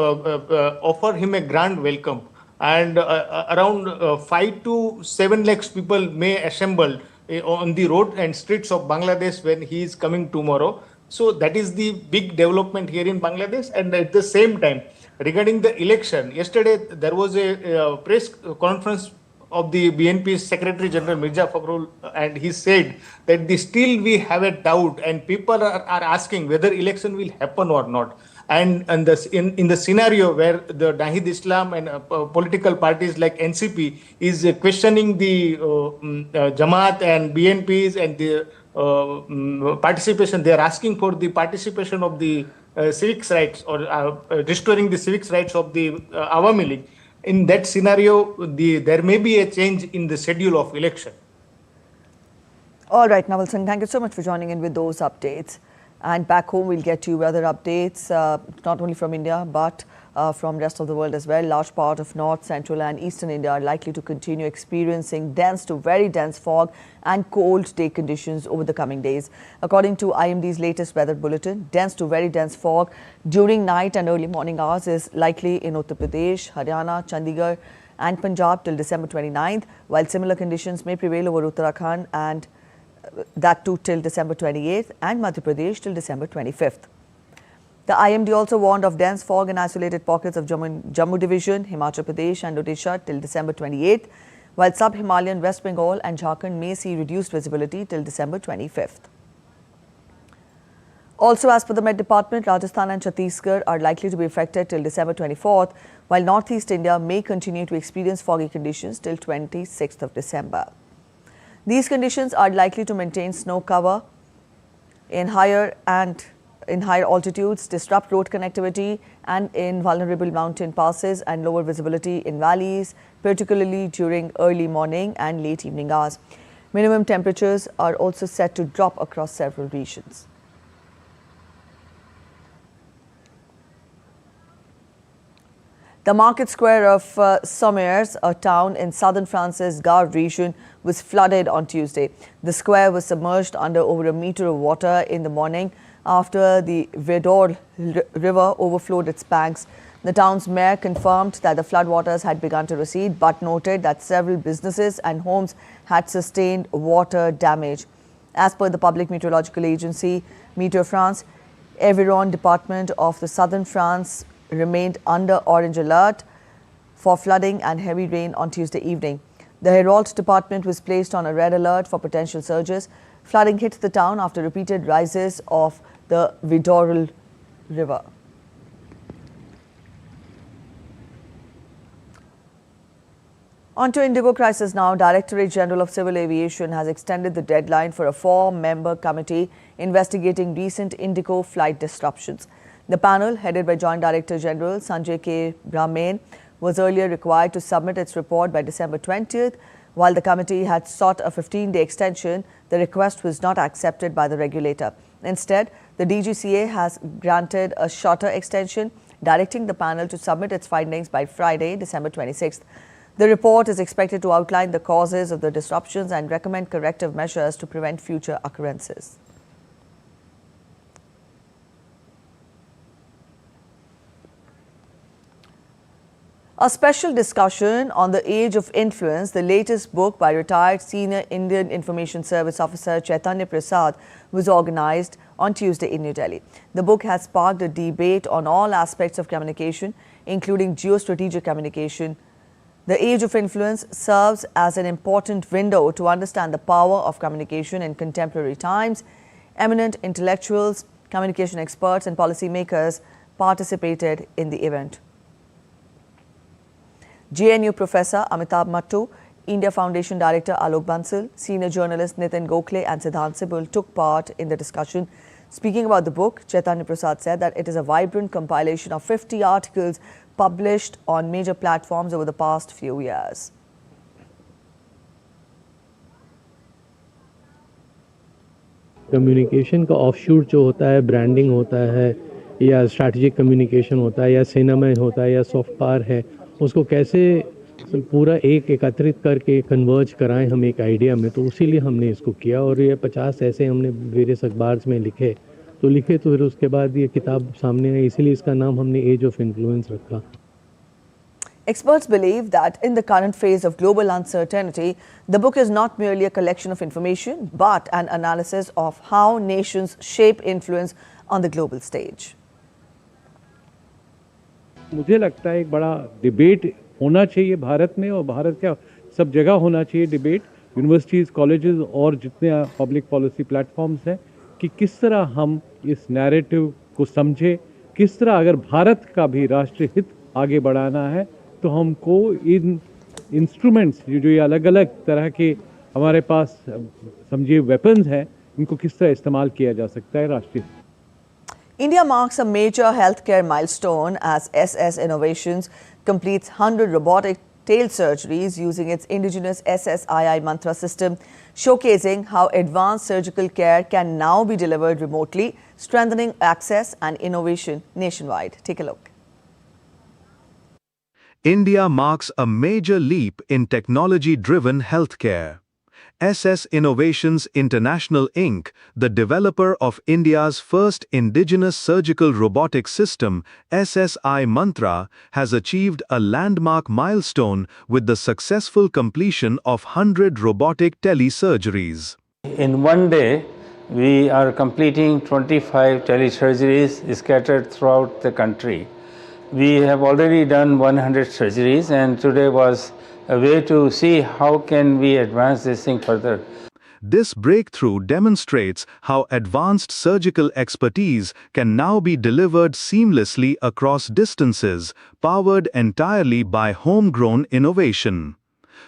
offer him a grand welcome. And around 5 to 7 lakhs people may assemble on the road and streets of Bangladesh when he is coming tomorrow. So that is the big development here in Bangladesh. And at the same time, regarding the election, yesterday there was a press conference of the BNP's Secretary General Mirza Fakhrul, and he said that still we have a doubt, and people are asking whether election will happen or not. And in the scenario where the Nahid Islam and political parties like NCP is questioning the Jamaat and BNPs and the participation, they are asking for the participation of the civics rights or restoring the civics rights of the Awami League. In that scenario, there may be a change in the schedule of election. All right, Naval Singh, thank you so much for joining in with those updates. And back home, we'll get you weather updates, not only from India, but from rest of the world as well. Large part of north, central and eastern India are likely to continue experiencing dense to very dense fog and cold day conditions over the coming days. According to IMD's latest weather bulletin, dense to very dense fog during night and early morning hours is likely in Uttar Pradesh, Haryana, Chandigarh and Punjab till December 29th, while similar conditions may prevail over Uttarakhand and that too till December 28th and Madhya Pradesh till December 25th. The IMD also warned of dense fog in isolated pockets of Jammu Division, Himachal Pradesh and Odisha till December 28th, while sub-Himalayan West Bengal and Jharkhand may see reduced visibility till December 25th. Also, as per the Met Department, Rajasthan and Chhattisgarh are likely to be affected till December 24th, while Northeast India may continue to experience foggy conditions till 26th of December. These conditions are likely to maintain snow cover in higher altitudes, disrupt road connectivity and in vulnerable mountain passes and lower visibility in valleys, particularly during early morning and late evening hours. Minimum temperatures are also set to drop across several regions. The market square of Sommers, a town in southern France's Gare region, was flooded on Tuesday. The square was submerged under over a meter of water in the morning after the Vedor River overflowed its banks. The town's mayor confirmed that the floodwaters had begun to recede, but noted that several businesses and homes had sustained water damage. As per the public meteorological agency, Meteo France, Aveyron department of the southern France remained under orange alert for flooding and heavy rain on Tuesday evening. The Hérault department was placed on a red alert for potential surges. Flooding hit the town after repeated rises of the Vidorul River. On to IndiGo crisis now. Directorate General of Civil Aviation has extended the deadline for a 4-member committee investigating recent IndiGo flight disruptions. The panel, headed by Joint Director General Sanjay K. Brahmane, was earlier required to submit its report by December 20th. While the committee had sought a 15-day extension, the request was not accepted by the regulator. Instead, the DGCA has granted a shorter extension, directing the panel to submit its findings by Friday, December 26th. The report is expected to outline the causes of the disruptions and recommend corrective measures to prevent future occurrences. A special discussion on the age of influence, the latest book by retired senior Indian Information Service officer Chaitanya Prasad, was organized on Tuesday in New Delhi. The book has sparked a debate on all aspects of communication, including geostrategic communication. The age of influence serves as an important window to understand the power of communication in contemporary times. Eminent intellectuals, communication experts and policymakers participated in the event. JNU Professor Amitabh Mattu, India Foundation Director Alok Bansal, Senior Journalist Nitin Gokhale and Siddhant Sibul took part in the discussion. Speaking about the book, Chaitanya Prasad said that it is a vibrant compilation of 50 articles published on major platforms over the past few years. Communication का offshoot जो होता है, branding होता है या strategic communication होता है या सिनेमा में होता है या सॉफ्ट पावर है, उसको कैसे पूरा एकत्रित करके कन्वर्ज कराएं हम एक आइडिया में, तो उसीलिए हमने इसको किया। और ये 50 ऐसे हमने वेरियस अखबार में लिखे तो फिर उसके बाद ये किताब सामने आई, इसीलिए इसका नाम हमने एज ऑफ इन्फ्लुएंस रखा। Experts believe that in the current phase of global uncertainty, the book is not merely a collection of information, but an analysis of how nations shape influence on the global stage. मुझे लगता है एक बड़ा debate होना चाहिए भारत में, और भारत क्या सब जगह होना चाहिए डिबेट, यूनिवर्सिटीज़, कॉलेजेस और जितने पब्लिक पॉलिसी प्लेटफॉर्म्स हैं, कि किस तरह हम इस नैरेटिव को समझे, किस तरह अगर भारत का भी राष्ट्रीय हित आगे बढ़ाना है तो हमको इन इंस्ट्रूमेंट्स जो ये अलग अलग तरह के हमारे पास समझिए वेपन्स हैं, इनको किस तरह इस्तेमाल किया जा सकता है राष्ट्रीय। India marks a major healthcare milestone as SS Innovations completes 100 robotic telesurgeries using its indigenous SSII mantra system, showcasing how advanced surgical care can now be delivered remotely, strengthening access and innovation nationwide. Take a look. India marks a major leap in technology-driven healthcare. SS Innovations International Inc., the developer of India's first indigenous surgical robotic system, SSI Mantra, has achieved a landmark milestone with the successful completion of 100 robotic telesurgeries. In one day, we are completing 25 telesurgeries scattered throughout the country. We have already done 100 surgeries, and today was a way to see how can we advance this thing further. This breakthrough demonstrates how advanced surgical expertise can now be delivered seamlessly across distances, powered entirely by homegrown innovation.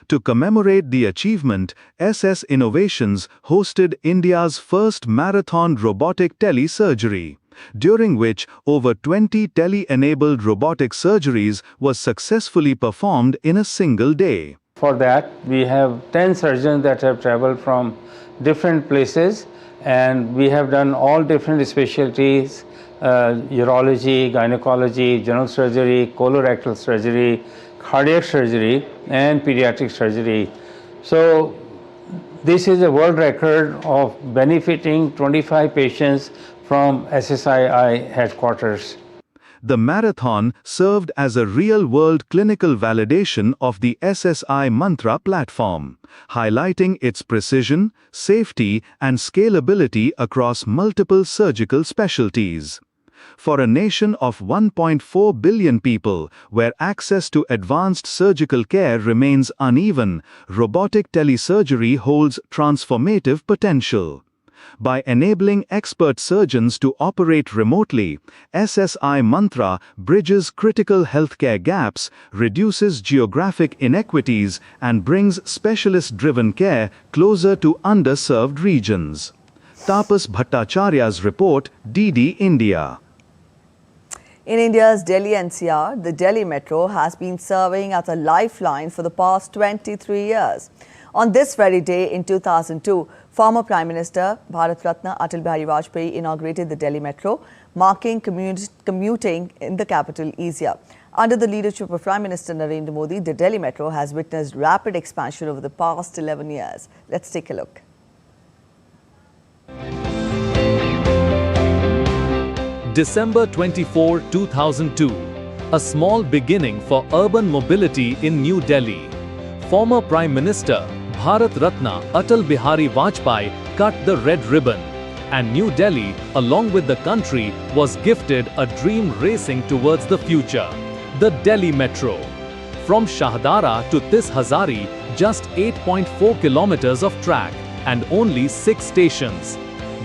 To commemorate the achievement, SS Innovations hosted India's first marathon robotic telesurgery, during which over 20 tele-enabled robotic surgeries was successfully performed in a single day. For that, we have 10 surgeons that have traveled from different places, and we have done all different specialties, urology, gynecology, general surgery, colorectal surgery, cardiac surgery, and pediatric surgery. So this is a world record of benefiting 25 patients from SSII headquarters. The marathon served as a real-world clinical validation of the SSI Mantra platform, highlighting its precision, safety, and scalability across multiple surgical specialties. For a nation of 1.4 billion people, where access to advanced surgical care remains uneven, robotic telesurgery holds transformative potential. By enabling expert surgeons to operate remotely, SSI Mantra bridges critical healthcare gaps, reduces geographic inequities, and brings specialist-driven care closer to underserved regions. Tapas Bhattacharya's report, DD India. In India's Delhi NCR, the Delhi Metro has been serving as a lifeline for the past 23 years. On this very day in 2002, former Prime Minister Bharat Ratna Atal Bihari Vajpayee inaugurated the Delhi Metro, marking commuting in the capital easier. Under the leadership of Prime Minister Narendra Modi, the Delhi Metro has witnessed rapid expansion over the past 11 years. Let's take a look. December 24, 2002, a small beginning for urban mobility in New Delhi. Former Prime Minister Bharat Ratna Atal Bihari Vajpayee cut the red ribbon, and New Delhi, along with the country, was gifted a dream racing towards the future, the Delhi Metro. From Shahdara to Tis Hazari, just 8.4 kilometers of track and only 6 stations.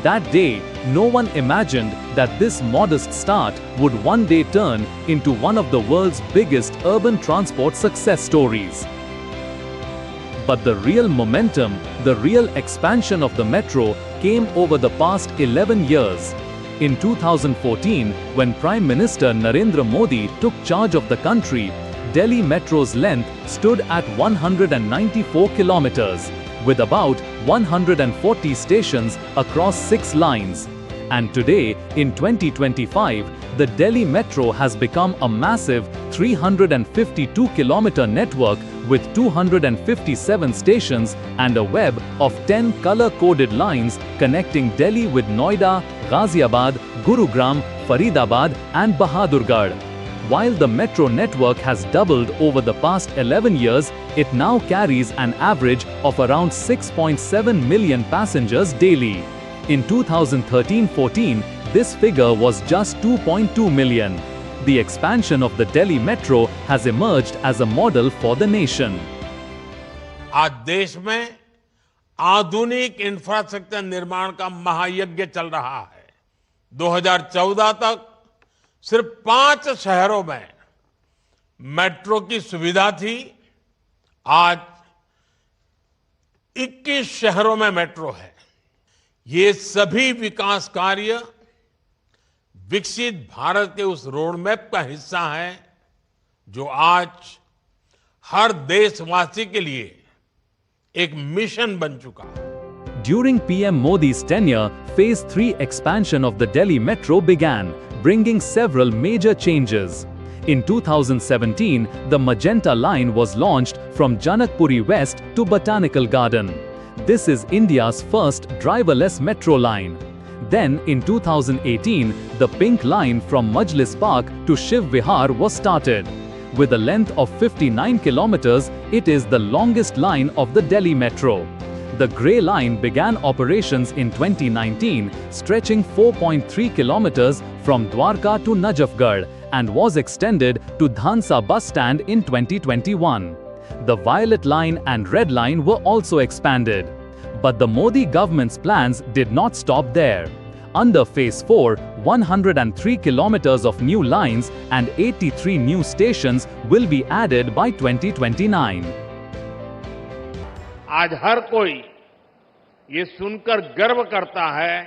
That day, no one imagined that this modest start would one day turn into one of the world's biggest urban transport success stories. But the real momentum, the real expansion of the metro came over the past 11 years. In 2014, when Prime Minister Narendra Modi took charge of the country, Delhi Metro's length stood at 194 kilometers, with about 140 stations across 6 lines. And today, in 2025, the Delhi Metro has become a massive 352-kilometer network with 257 stations and a web of 10 color-coded lines connecting Delhi with Noida, Ghaziabad, Gurugram, Faridabad and Bahadurgarh. While the metro network has doubled over the past 11 years, it now carries an average of around 6.7 million passengers daily. In 2013-14, this figure was just 2.2 million. The expansion of the Delhi Metro has emerged as a model for the nation. आज देश में आधुनिक infrastructure निर्माण का महायज्ञ चल रहा है। 2014 तक सिर्फ 5 शहरों में मेट्रो की सुविधा थी, आज 21 शहरों में मेट्रो है। ये सभी विकास कार्य विकसित भारत के उस रोड मैप का हिस्सा है जो आज हर देशवासी के लिए एक मिशन बन चुका है। During PM Modi's tenure, Phase 3 expansion of the Delhi Metro began, bringing several major changes. In 2017, the Magenta line was launched from Janakpuri West to Botanical Garden. This is India's first driverless metro line. Then, in 2018, the Pink Line from Majlis Park to Shiv Vihar was started. With a length of 59 kilometers, it is the longest line of the Delhi Metro. The Grey Line began operations in 2019, stretching 4.3 kilometers from Dwarka to Najafgarh and was extended to Dhansa bus stand in 2021. The Violet Line and Red Line were also expanded. But the Modi government's plans did not stop there. Under Phase 4, 103 kilometers of new lines and 83 new stations will be added by 2029. आज हर कोई ये सुनकर गर्व करता है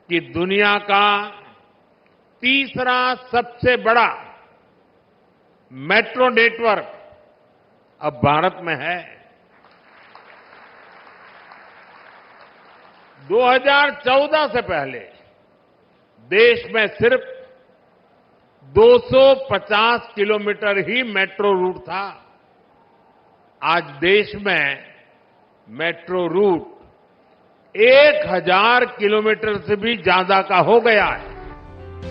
कि दुनिया का तीसरा सबसे बड़ा मेट्रो नेटवर्क अब भारत में है। 2014 से पहले देश में सिर्फ 250 किलोमीटर ही मेट्रो रूट था। आज देश में मेट्रो रूट 1000 किलोमीटर से भी ज्यादा का हो गया है।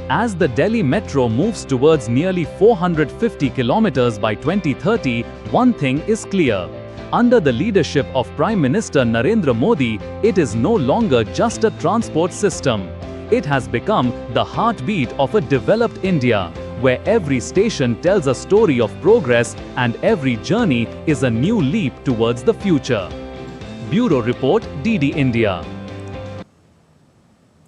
As the Delhi Metro moves towards nearly 450 kilometers by 2030, one thing is clear. Under the leadership of Prime Minister Narendra Modi, it is no longer just a transport system. It has become the heartbeat of a developed India, where every station tells a story of progress and every journey is a new leap towards the future. Bureau Report, DD India.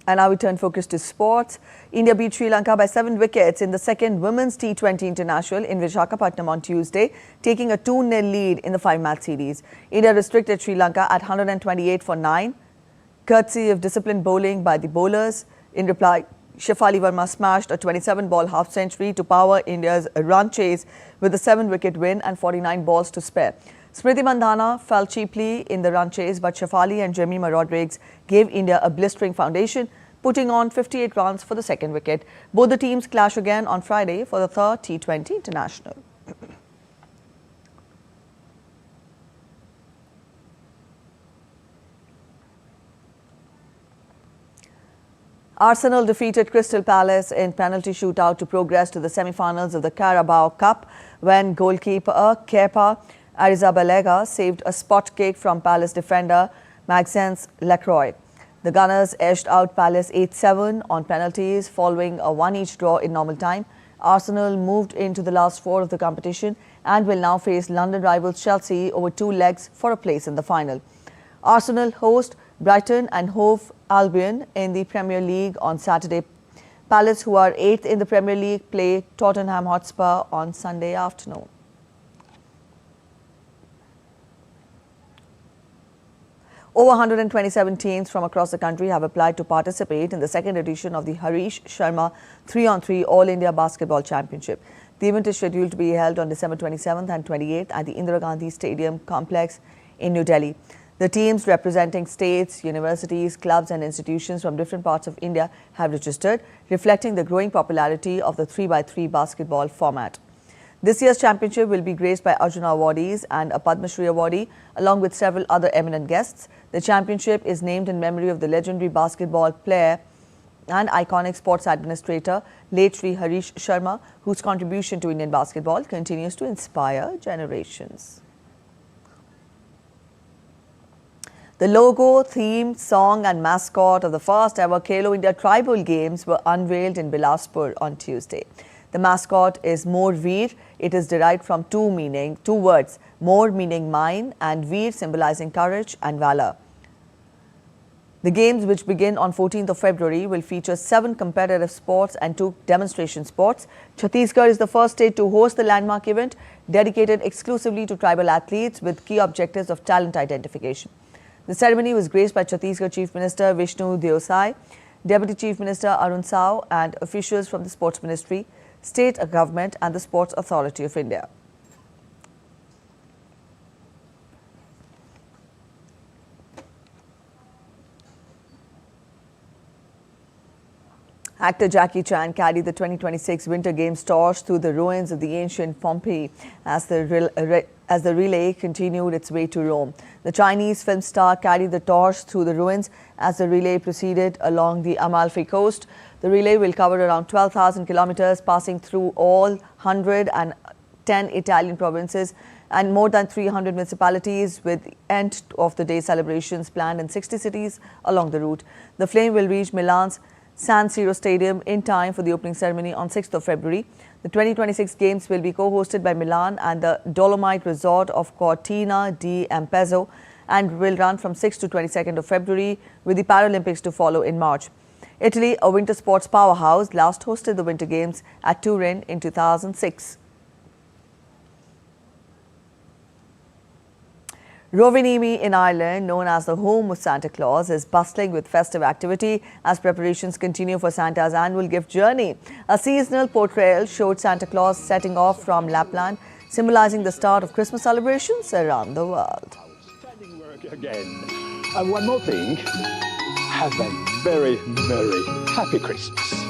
And now we turn focus to sports. India beat Sri Lanka by 7 wickets in the second Women's T20 International in Visakhapatnam on Tuesday, taking a 2-0 lead in the 5-match series. India restricted Sri Lanka at 128 for 9, courtesy of disciplined bowling by the bowlers. In reply, Shefali Verma smashed a 27-ball half-century to power India's run chase with a 7-wicket win and 49 balls to spare. Smriti Mandhana fell cheaply in the run chase, but Shefali and Jemima Rodrigues gave India a blistering foundation, putting on 58 runs for the second wicket. Both the teams clash again on Friday for the third T20 International. Arsenal defeated Crystal Palace in penalty shootout to progress to the semi-finals of the Carabao Cup when goalkeeper Kepa Arrizabalaga saved a spot kick from Palace defender Maxence Lacroix. The Gunners edged out Palace 8-7 on penalties following a 1-each draw in normal time. Arsenal moved into the last 4 of the competition and will now face London rivals Chelsea over 2 legs for a place in the final. Arsenal host Brighton and Hove Albion in the Premier League on Saturday. Palace, who are 8th in the Premier League, play Tottenham Hotspur on Sunday afternoon. Over 127 teams from across the country have applied to participate in the second edition of the Harish Sharma 3-on-3 All India Basketball Championship. The event is scheduled to be held on December 27th and 28th at the Indira Gandhi Stadium complex in New Delhi. The teams representing states, universities, clubs and institutions from different parts of India have registered, reflecting the growing popularity of the 3x3 basketball format. This year's championship will be graced by Arjuna awardees and a Padma Shri awardee, along with several other eminent guests. The championship is named in memory of the legendary basketball player and iconic sports administrator, late Sri Harish Sharma, whose contribution to Indian basketball continues to inspire generations. The logo, theme, song and mascot of the first ever Khelo India Tribal Games were unveiled in Bilaspur on Tuesday. The mascot is More Veer. It is derived from two words, More meaning mine and Veer symbolizing courage and valor. The games, which begin on 14th of February, will feature 7 competitive sports and 2 demonstration sports. Chhattisgarh is the first state to host the landmark event, dedicated exclusively to tribal athletes with key objectives of talent identification. The ceremony was graced by Chhattisgarh Chief Minister Vishnu Deosai, Deputy Chief Minister Arun Sao and officials from the Sports Ministry, State Government and the Sports Authority of India. Actor Jackie Chan carried the 2026 Winter Games torch through the ruins of the ancient Pompeii as the relay continued its way to Rome. The Chinese film star carried the torch through the ruins as the relay proceeded along the Amalfi Coast. The relay will cover around 12,000 kilometers, passing through all 110 Italian provinces and more than 300 municipalities, with the end of the day celebrations planned in 60 cities along the route. The flame will reach Milan's San Siro Stadium in time for the opening ceremony on 6th of February. The 2026 Games will be co-hosted by Milan and the Dolomite Resort of Cortina di Ampezzo and will run from 6th to 22nd of February, with the Paralympics to follow in March. Italy, a winter sports powerhouse, last hosted the Winter Games at Turin in 2006. Rovaniemi in Ireland, known as the home of Santa Claus, is bustling with festive activity as preparations continue for Santa's annual gift journey. A seasonal portrayal showed Santa Claus setting off from Lapland, symbolizing the start of Christmas celebrations around the world. Outstanding work again. And one more thing, have a very, very happy Christmas.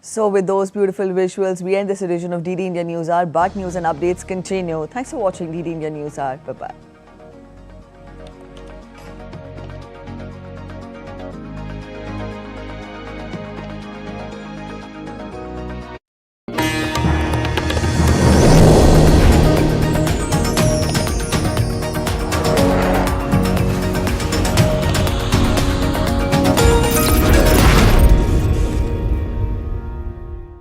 So with those beautiful visuals, we end this edition of DD India News Hour, but news and updates continue. Thanks for watching DD India News Hour. Bye-bye.